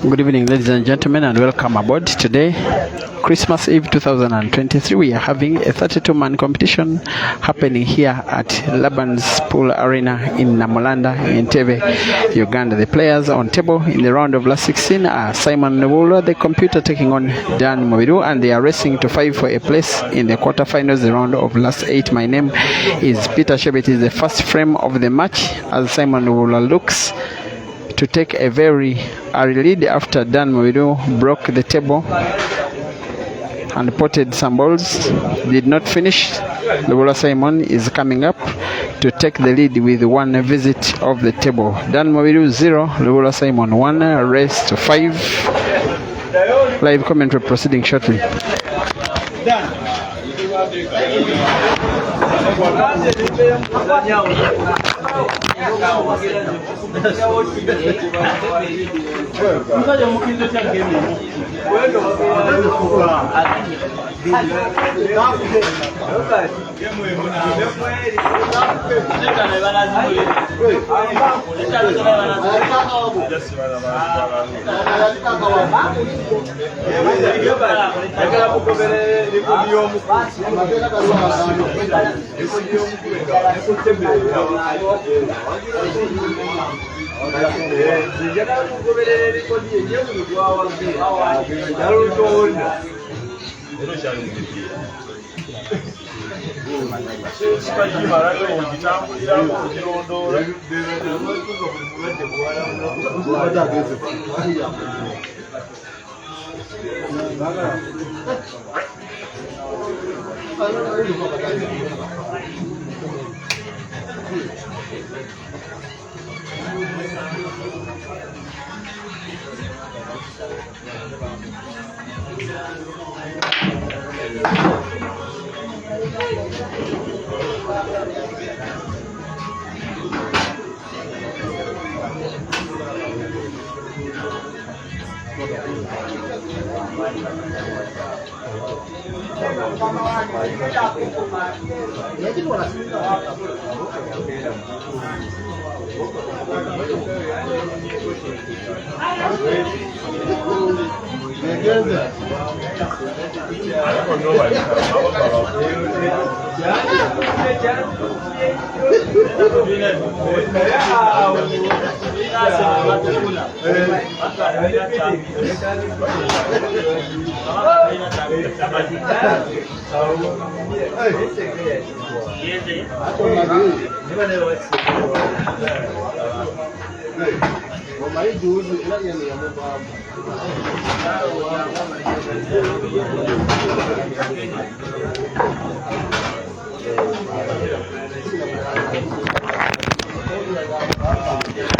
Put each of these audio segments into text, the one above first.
Good evening, ladies and gentlemen, and welcome aboard. Today, Christmas Eve 2023, we are having a 32-man competition happening here at Laban's Pool Arena in Namolanda, in Entebbe, Uganda. The players on table in the round of last 16 are Simon Lubulwa, the computer, taking on Danu Mubiru, and they are racing to fight for a place in the quarterfinals, the round of last 8. My name is Peter Shebe. It is the first frame of the match as Simon Lubulwa looks to take a very early lead after Dan Mubiru broke the table and potted some balls. Did not finish. Lubulwa Simon is coming up to take the lead with one visit of the table. Dan Mubiru 0, Lubulwa Simon 1, race to 5. Live commentary proceeding shortly.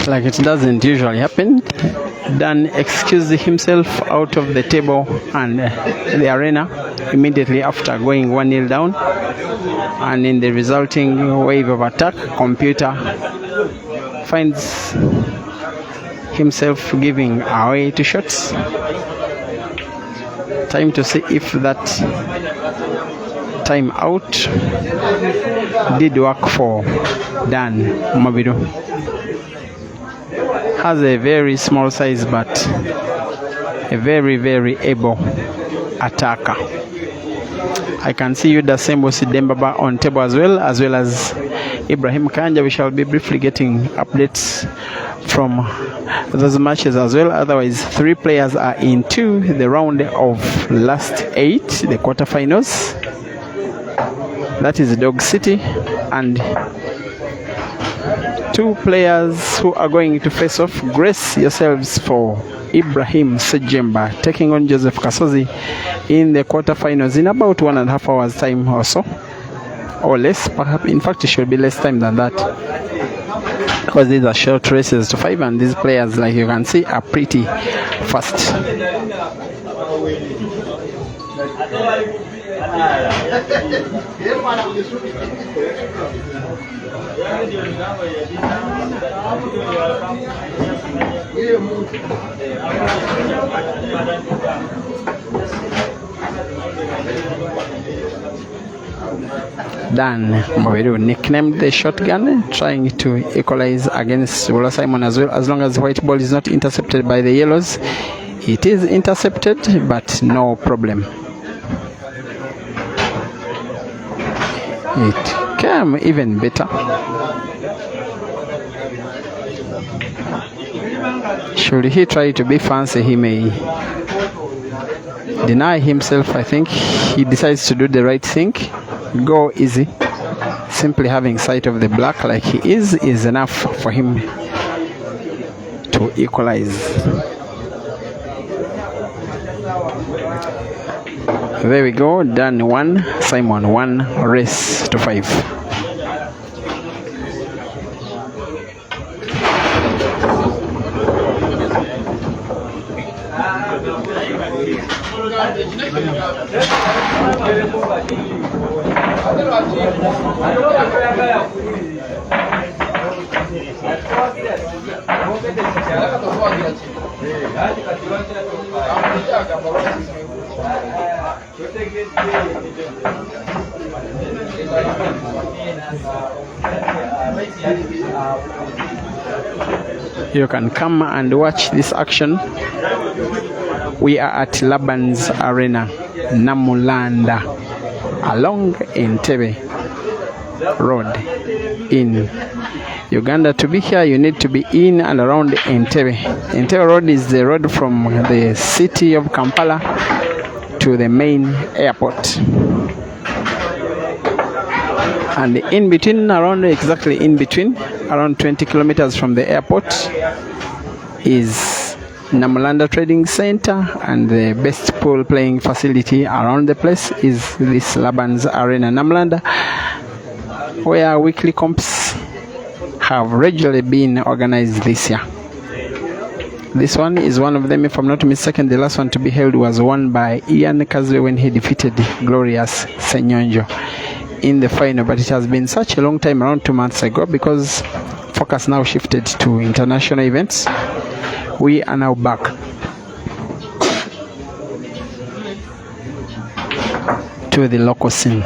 Like it doesn't usually happen, Dan excused himself out of the table and the arena immediately after going 1-0 down, and in the resulting wave of attack, computer finds himself giving away 2 shots. Time to see if that time out did work for Dan Mubiru. Has a very small size but a very, very able attacker. I can see you the same with Dembaba on table as well as Ibrahim Kanja. We shall be briefly getting updates from those matches as well. Otherwise, 3 players are into the round of last 8, the quarterfinals. That is Dog City, and 2 players who are going to face off. Brace yourselves for Ibrahim Sejemba taking on Joseph Kasozi in the quarterfinals in about 1.5 hours time or so, or less. Perhaps, in fact, it should be less time than that, because these are short races to 5, and these players, like you can see, are pretty fast. Dan Mubiru nicknamed the shotgun, trying to equalize against Lubulwa Simon as well. As long as the white ball is not intercepted by the yellows. It is intercepted, but no problem. It came even better. Should he try to be fancy, he may deny himself. I think he decides to do the right thing. Go easy. Simply having sight of the black like he is enough for him to equalize. There we go. Done 1, Simon 1, race to 5. You can come and watch this action. We are at Laban's Arena, Namulanda, along Entebbe Road in Uganda. To be here, you need to be in and around Entebbe. Entebbe Road is the road from the city of Kampala to the main airport. And in between, exactly in between, around 20 kilometers from the airport, is Namulanda Trading Center, and the best pool playing facility around the place is this Laban's Arena Namulanda, where weekly comps have regularly been organized this year. This one is one of them, if I'm not mistaken. The last one to be held was won by Ian Kazwe when he defeated Glorious Senyonjo in the final, but it has been such a long time, around 2 months ago, because focus now shifted to international events. We are now back to the local scene.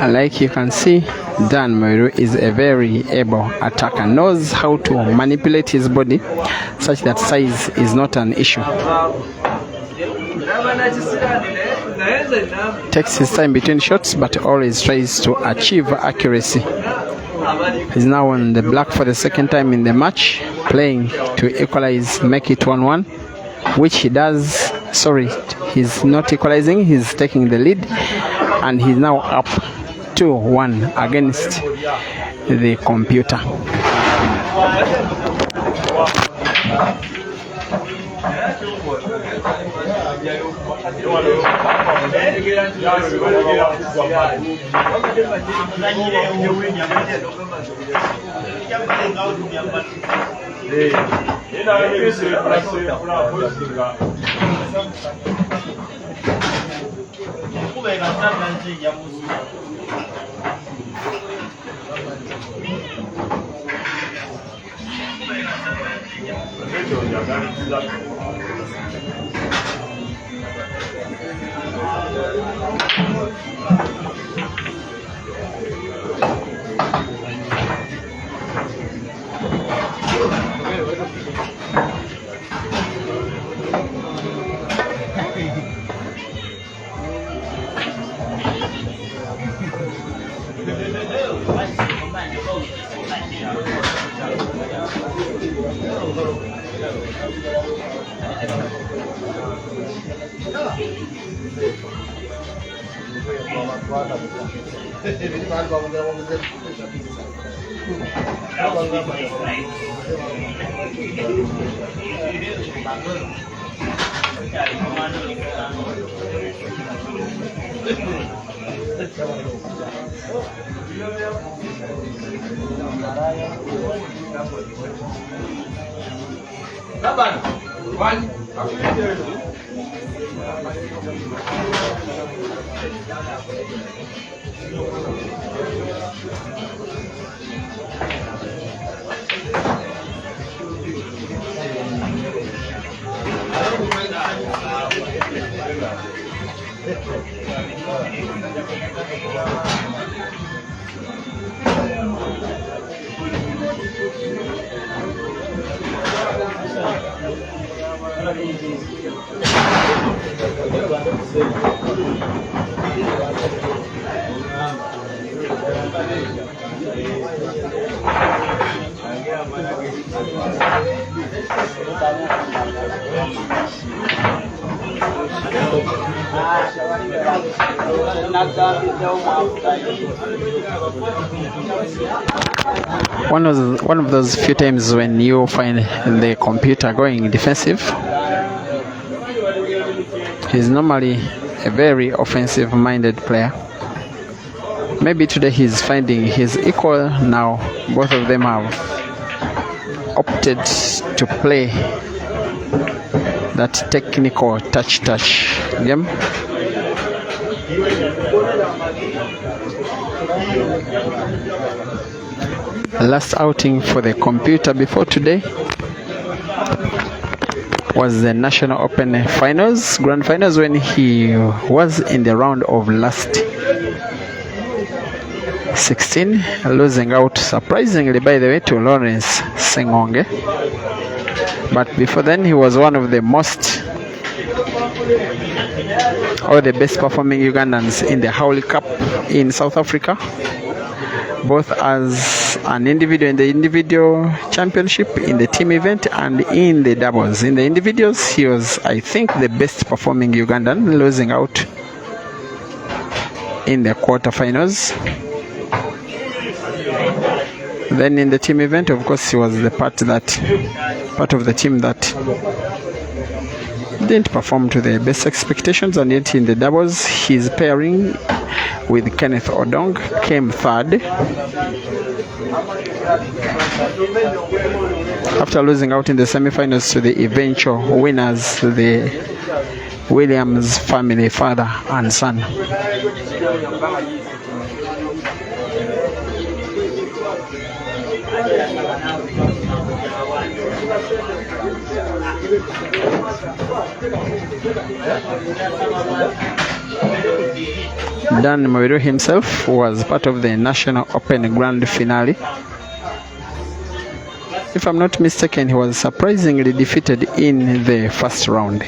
And like you can see, Dan Mubiru is a very able attacker, knows how to manipulate his body such that size is not an issue. Takes his time between shots, but always tries to achieve accuracy. He's now on the black for the second time in the match, playing to equalize, make it 1-1, which he does. Sorry, he's not equalizing, he's taking the lead, and he's now up 2-1 against the computer. One of those few times when you find the computer going defensive. He's normally a very offensive-minded player. Maybe today he's finding his equal now. Both of them have opted to play that technical touch game. Last outing for the computer before today was the National Open Grand Finals, when he was in the round of last 16, losing out surprisingly, by the way, to Lawrence Sengonge. But before then, he was one of the the best performing Ugandans in the Howley Cup in South Africa, both as an individual in the individual championship, in the team event, and in the doubles. In the individuals, he was, I think, the best performing Ugandan, losing out in the quarterfinals. Then in the team event, of course, he was the part of the team that didn't perform to the best expectations, and yet in the doubles, his pairing with Kenneth Odong came third, after losing out in the semi-finals to the eventual winners, the Williams family, father and son. Dan Mubiru himself was part of the National Open Grand Finale. If I'm not mistaken, he was surprisingly defeated in the first round.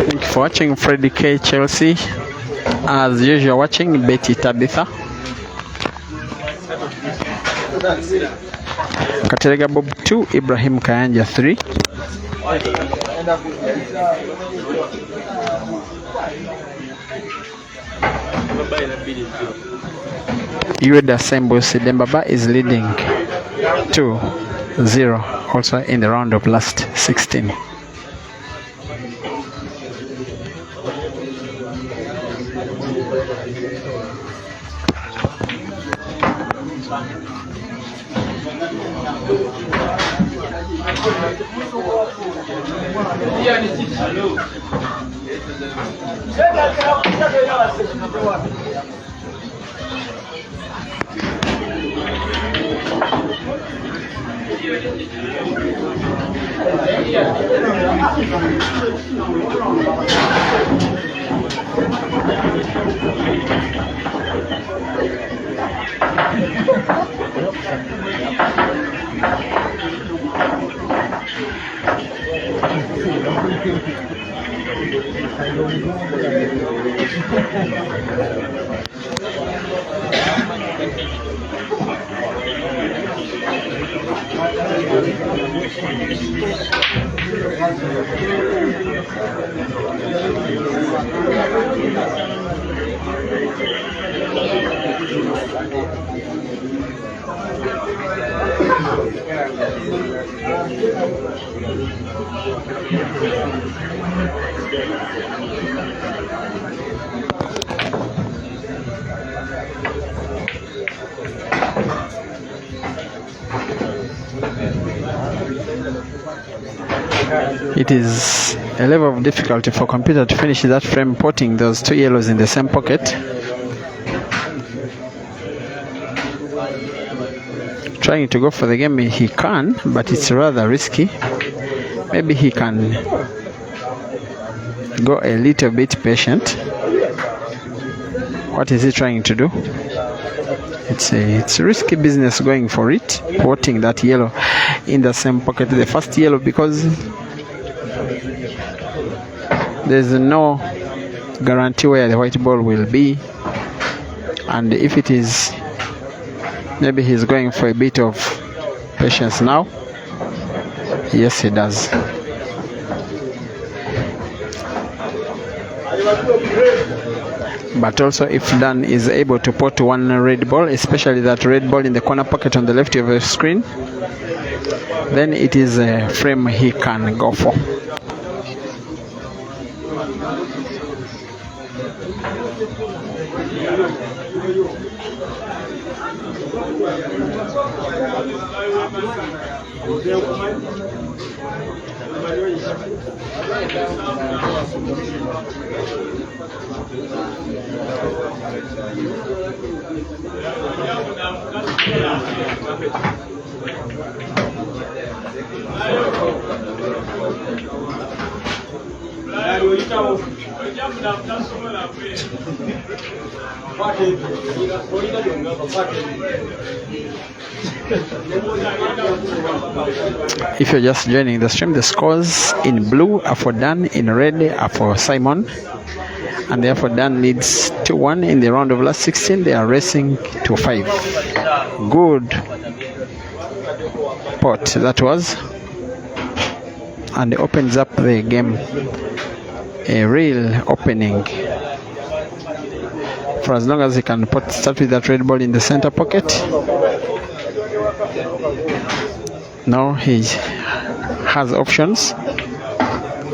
Thank you for watching. Freddy K Chelsea, as usual, watching Betty Tabitha, Katerega Bob 2, Ibrahim Kayanja 3, Yueda Sembo Sidembaba is leading 2-0, also in the round of last 16. It is a level of difficulty for computer to finish that frame putting those two yellows in the same pocket. Trying to go for the game, he can, but it's rather risky. Maybe he can go a little bit patient. What is he trying to do? It's risky business going for it, putting that yellow in the same pocket, the first yellow, because there's no guarantee where the white ball will be, and if it is, maybe he's going for a bit of patience now. Yes, he does. But also, if Dan is able to put one red ball, especially that red ball in the corner pocket on the left of the screen, then it is a frame he can go for. If you're just joining the stream, the scores in blue are for Dan, in red are for Simon, and therefore Dan leads 2-1 in the round of last 16. They are racing to 5. Good pot that was, and it opens up the game, a real opening. For as long as he can start with that red ball in the center pocket. Now he has options,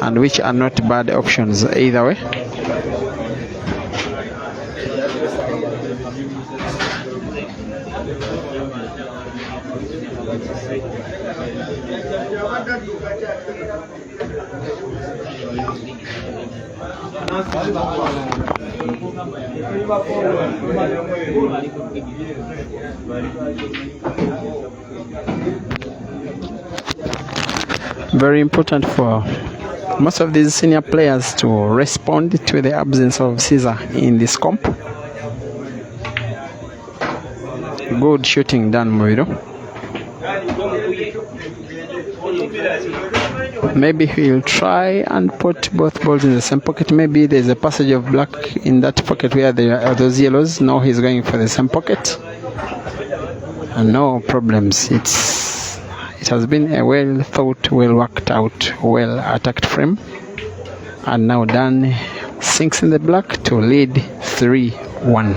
and which are not bad options either way. Very important for most of these senior players to respond to the absence of Caesar in this comp. Good shooting done, Mubiru. Maybe he'll try and put both balls in the same pocket. Maybe there's a passage of black in that pocket where there are those yellows. No, he's going for the same pocket. And no problems. It has been a well thought, well worked out, well attacked frame. And now Dan sinks in the black to lead 3-1.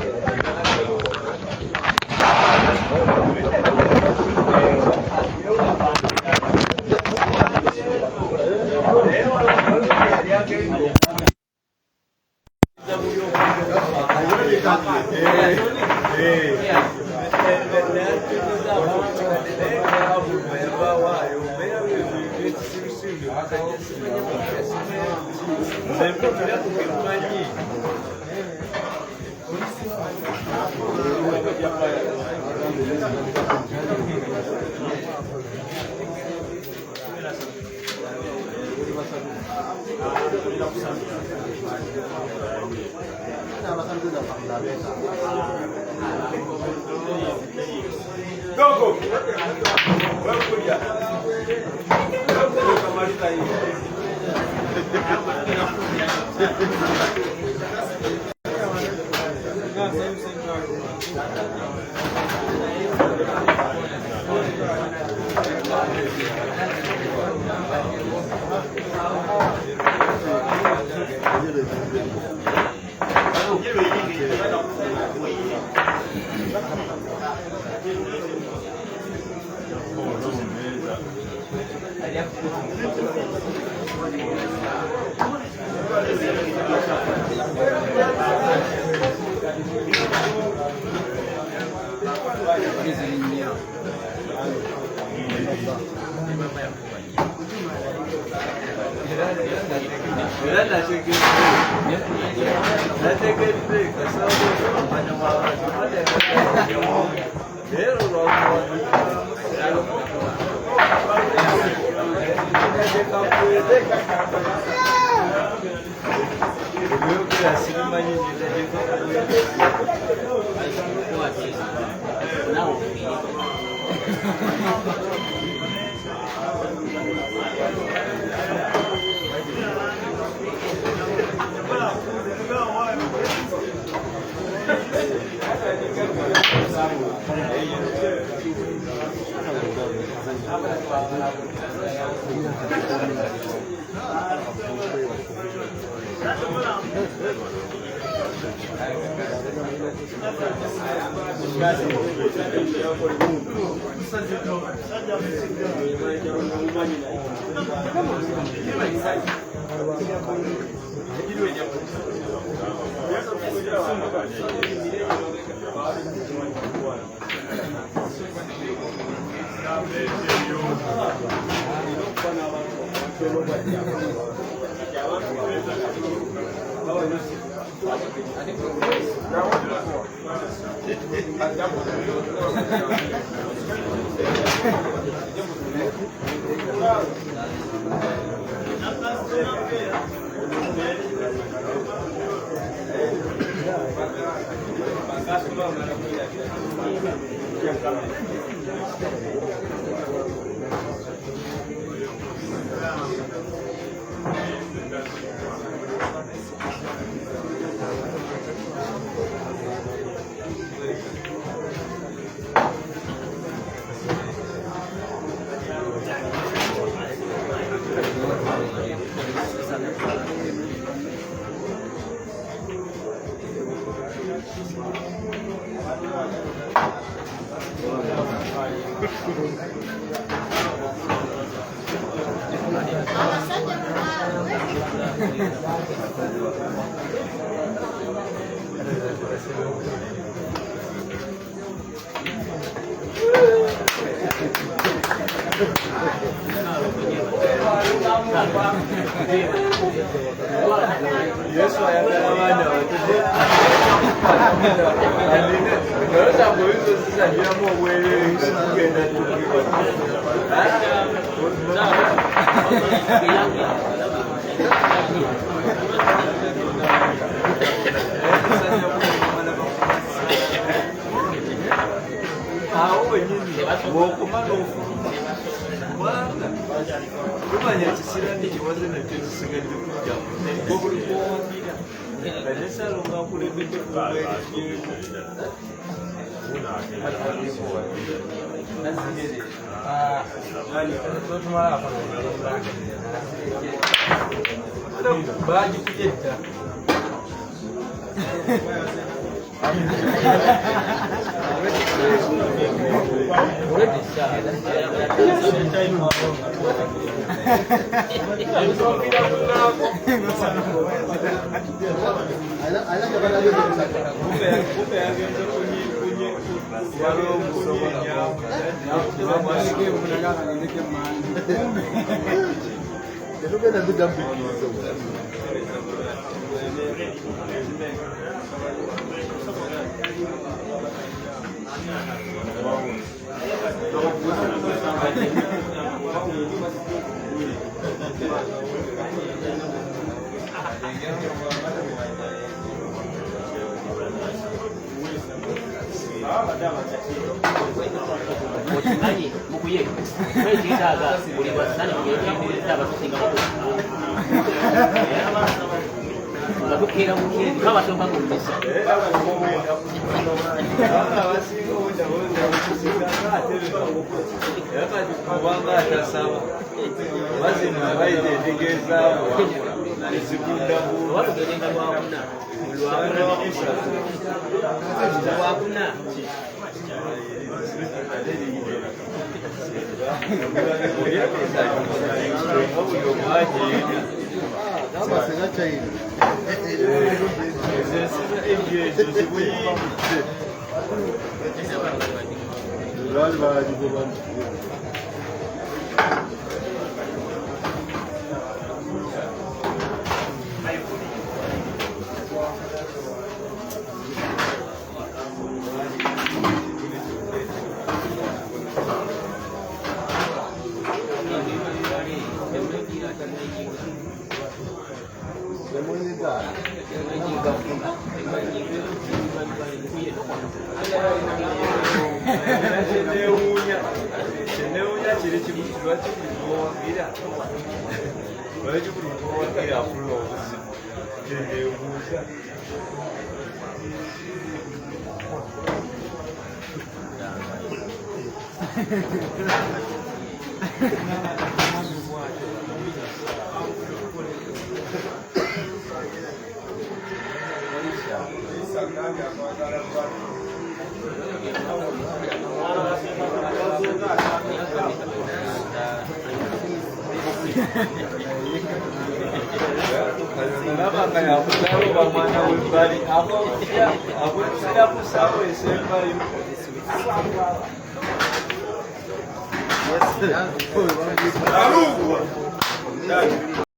Yes.